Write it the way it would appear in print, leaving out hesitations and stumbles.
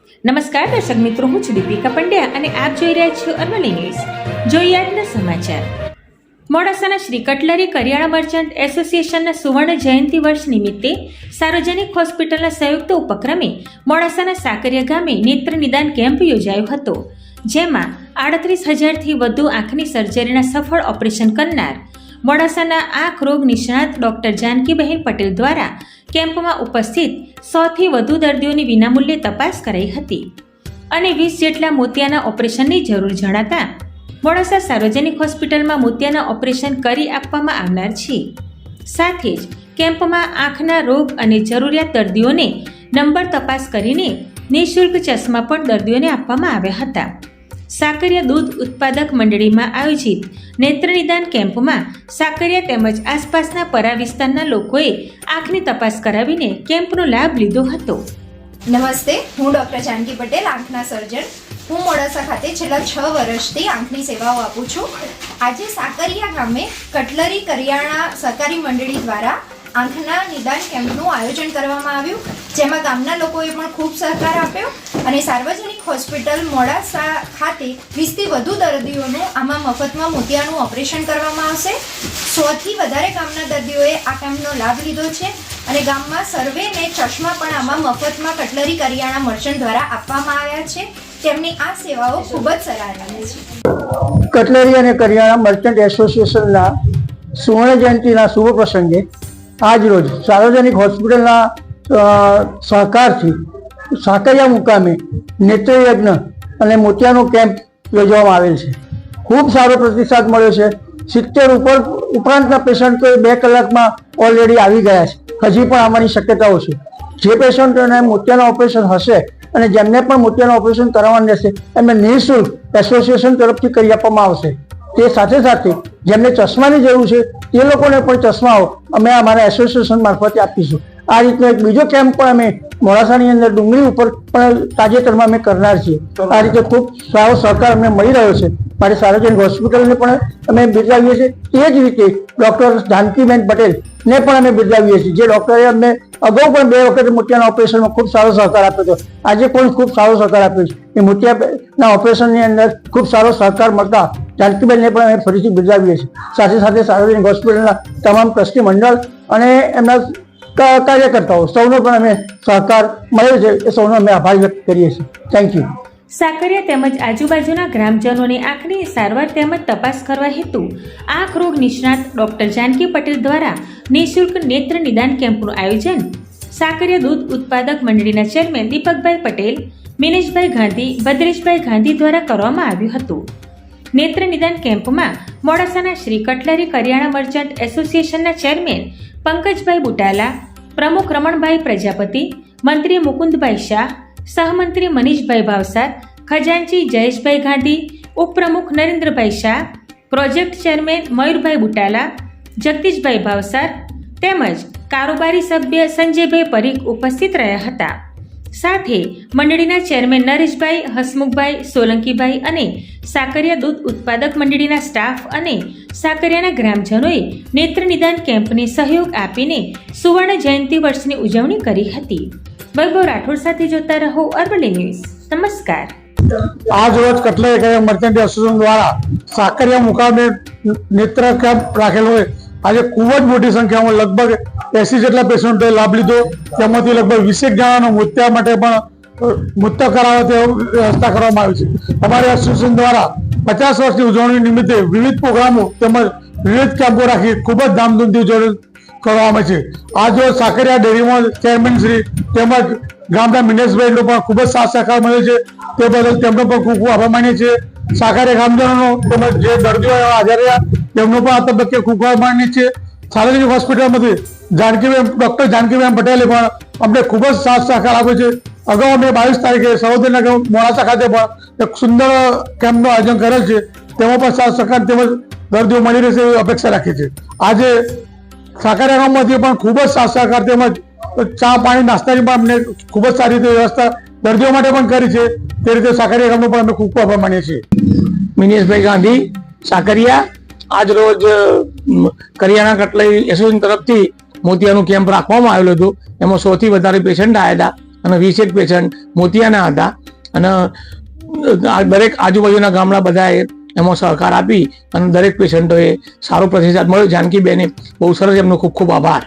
નમસ્કાર દર્શક મિત્રો, હું છું દીપિકા પંડ્યા અને આપ જોઈ રહ્યા છો અરવલ્લી ન્યૂઝ. જોઈએ આજના સમાચાર. મોડાસાના શ્રી કટલરી કરિયાણા મર્ચન્ટ એસોસિએશનના સુવર્ણ જયંતિ વર્ષ નિમિત્તે સાર્વજનિક હોસ્પિટલના સંયુક્ત ઉપક્રમે મોડાસાના સાકરિયા ગામે નેત્ર નિદાન કેમ્પ યોજાયો હતો, જેમાં 38,000થી વધુ આંખની સર્જરીના સફળ ઓપરેશન કરનાર મોડાસાના આંખ રોગ નિષ્ણાત ડોક્ટર જાનકીબહેન પટેલ દ્વારા કેમ્પમાં ઉપસ્થિત 100થી વધુ દર્દીઓની વિનામૂલ્યે તપાસ કરાઈ હતી અને 20 જેટલા મોતિયાના ઓપરેશનની જરૂર જણાતા મોડાસા સાર્વજનિક હોસ્પિટલમાં મોતિયાના ઓપરેશન કરી આપવામાં આવનાર છે. સાથે જ કેમ્પમાં આંખના રોગ અને જરૂરિયાત દર્દીઓને નંબર તપાસ કરીને નિઃશુલ્ક ચશ્મા પણ દર્દીઓને આપવામાં આવ્યા હતા. સાકરિયા દૂધ ઉત્પાદક મંડળીમાં આયોજિત નેત્ર નિદાન કેમ્પમાં સાકરિયા તેમજ આસપાસના પરા વિસ્તારના લોકોએ આંખની તપાસ કરાવીને કેમ્પનો લાભ લીધો હતો. નમસ્તે, હું ડૉક્ટર જાનકી પટેલ, આંખના સર્જન. હું મોડાસા ખાતે છેલ્લા 6 વર્ષથી આંખની સેવાઓ આપું છું. આજે સાકરિયા ગામે કટલરી કરિયાણા સહકારી મંડળી દ્વારા આંખના નિદાન કેમ્પનું આયોજન કરવામાં આવ્યું, જેમાં ગામના લોકોએ પણ ખૂબ સહકાર આપ્યો અને સાર્વજનિક હોસ્પિટલ મોડાસા ખાતે 20થી વધુ દર્દીઓનું આમાં મફતમાં મોતિયાનું ઓપરેશન કરવામાં આવશે. 100થી વધારે ગામના દર્દીઓએ આ કેમ્પનો લાભ લીધો છે અને ગામમાં સર્વેને ચશ્મા પણ આમાં મફતમાં કટલરી કરિયાણા મર્ચન્ટ દ્વારા આપવામાં આવ્યા છે. તેમની આ સેવાઓ ખૂબ જ સરાહનીય છે. કટલરી અને કરિયાણા મર્ચન્ટ એસોસિએશનના સુવર્ણ જયંતિના શુભ પ્રસંગે આજ રોજ સાર્વજનિક હોસ્પિટલના સહકારથી સાકરિયા મુકામે નેત્રયજ્ઞ અને મોતિયાનો કેમ્પ યોજવામાં આવેલ છે. ખૂબ સારો પ્રતિસાદ મળ્યો છે. 70 ઉપરાંતના પેશન્ટો 2 કલાકમાં ઓલરેડી આવી ગયા છે. હજી પણ આવવાની શક્યતાઓ છે. જે પેશન્ટોને મોતિયાના ઓપરેશન હશે અને જેમને પણ મોતિયાનું ઓપરેશન કરાવવાનું રહેશે એમને નિઃશુલ્ક એસોસિએશન તરફથી કરી આપવામાં આવશે. તે સાથે સાથે જેમને ચશ્માની જરૂર છે તે લોકોને પણ ચશ્માઓ અમે અમારા એસોસિએશન મારફતે આપીશું. આ રીતનો એક બીજો કેમ્પ પણ અમે મોડાસાની અંદર ડુંગળી ઉપર પણ તાજેતરમાં અમે કરનાર છીએ. આ રીતે ખૂબ સારો સહકાર અમને મળી રહ્યો છે. મારી સાર્વજનિક હોસ્પિટલને પણ અમે બિરદાવીએ છીએ. એ જ રીતે ડૉક્ટર જાનકીબેન પટેલને પણ અમે બિરદાવીએ છીએ, જે ડૉક્ટરે અમને અગાઉ પણ 2 વખત મોતિયાના ઓપરેશનમાં ખૂબ સારો સહકાર આપ્યો હતો. આજે પણ ખૂબ સારો સહકાર આપ્યો છે. એ મોતિયાના ઓપરેશનની અંદર ખૂબ સારો સહકાર મળતા જાનકીબેનને પણ અમે ફરીથી બિરદાવીએ છીએ. સાથે સાથે સાર્વજનિક હોસ્પિટલના તમામ ટ્રસ્ટી મંડળ અને એમના કાર્યકર્તાઓ સૌનો પણ અમે સહકાર મળ્યો છે. એ સૌનો અમે આભાર વ્યક્ત કરીએ છીએ. Thank you. સાકરિયા તેમજ આજુબાજુના ગ્રામજનોને આંખની સારવાર તેમજ તપાસ કરવા હેતુ આંખ રોગ નિષ્ણાત ડોક્ટર જાનકી પટેલ દ્વારા નિઃશુલ્ક નેત્ર નિદાન કેમ્પનું આયોજન સાકરિયા દૂધ ઉત્પાદક મંડળીના ચેરમેન દીપકભાઈ પટેલ, મિનેશભાઈ ગાંધી, ભદ્રેશભાઈ ગાંધી દ્વારા કરવામાં આવ્યું હતું. નેત્ર નિદાન કેમ્પમાં મોડાસાના શ્રી કટલરી કરિયાણા મર્ચન્ટ એસોસિએશનના ચેરમેન પંકજભાઈ બુટાલા, પ્રમુખ રમણભાઈ પ્રજાપતિ, મંત્રી મુકુંદભાઈ શાહ, સહમંત્રી મનીષભાઈ ભાવસાર, ખજાનચી જયેશભાઈ ગાંધી, ઉપપ્રમુખ નરેન્દ્રભાઈ શાહ, પ્રોજેક્ટ ચેરમેન મયુરભાઈ બુટાલા, જગદીશભાઈ ભાવસાર તેમજ કારોબારી સભ્ય સંજયભાઈ પરીખ ઉપસ્થિત રહ્યા હતા. સાથે મંડળીના ચેરમેન નરેશભાઈ, હસમુખભાઈ, સોલંકીભાઈ અને સાકરિયા દૂધ ઉત્પાદક મંડળીના સ્ટાફ અને સાકરિયાના ગ્રામજનોએ નેત્ર નિદાન કેમ્પને સહયોગ આપીને સુવર્ણ જયંતિ વર્ષની ઉજવણી કરી હતી. વૈભવ રાઠોડ સાથે જોતા રહો અરવલ્લી ન્યૂઝ. નમસ્કાર. આજ રોજ કટલરી કરિયાણા મર્ચન્ટ એસોસિએશન દ્વારા સાકરિયા મુકામે નેત્ર કેમ્પ રાખેલો હોય. આજે ખૂબ જ મોટી સંખ્યામાં લગભગ 80 જેટલા પેશન્ટોએ લાભ લીધો. તેમાંથી લગભગ 20 જણાનો મોતિયા માટે પણ મોતિયા કરાવવા તેવી વ્યવસ્થા કરવામાં આવી છે. અમારી એસોસિએશન દ્વારા 50 વર્ષની ઉજવણી નિમિત્તે વિવિધ પ્રોગ્રામો તેમજ વિવિધ કેમ્પો રાખી ખૂબ જ ધામધૂમથી ઉજવણી કરવામાં આવે છે. આજે સાકરિયા ડેરીમાં ચેરમેન શ્રી તેમજ ગામના મિનેશભાઈનો પણ ખૂબ જ સાથ સહકાર મળ્યો છે. તે બદલ તેમનો પણ ખૂબ ખૂબ આભાર માનીએ છીએ. સાકરિયા ગામજનોનો તેમજ જે દર્દીઓ હાજર રહ્યા તેમનો પણ આ તબક્કે ખૂબ આભાર માનીએ છીએ. સાર્વજનિક હોસ્પિટલમાંથી ડૉક્ટર જાનકીબેન પટેલે પણ અમને ખૂબ જ સાથ સહકાર આપ્યો છે. અગાઉ અમે 22 તારીખે સરોદનગર મોડાસા ખાતે પણ એક સુંદર કેમ્પનું આયોજન કરેલ છે. તેમાં પણ સાથ સહકાર તેમજ દર્દીઓ મળી રહેશે એવી અપેક્ષા રાખીએ છીએ. આજે સાકરિયા ગામમાંથી પણ ખૂબ જ સાથ સહકાર તેમજ ચા પાણી નાસ્તાની પણ અમને ખૂબ જ સારી રીતે વ્યવસ્થા દર્દીઓ માટે પણ કરી છે. તે રીતે સાકરિયા ગામનો પણ અમે ખૂબ ખૂબ આભાર માનીએ છીએ. મિનેશભાઈ ગાંધી, સાકરિયા. આજ રોજ કરિયાણા કટલરી એસોસિએશન તરફથી મોતિયાનું કેમ્પ રાખવામાં આવેલું હતું. એમાં 100થી વધારે પેશન્ટ આવ્યા હતા અને 20 પેશન્ટ મોતિયાના હતા. અને દરેક આજુબાજુના ગામડા બધાએ એમાં સહકાર આપી અને દરેક પેશન્ટોએ સારો પ્રતિસાદ મળ્યો. જાનકીબેને બહુ સરસ, એમનો ખૂબ ખૂબ આભાર.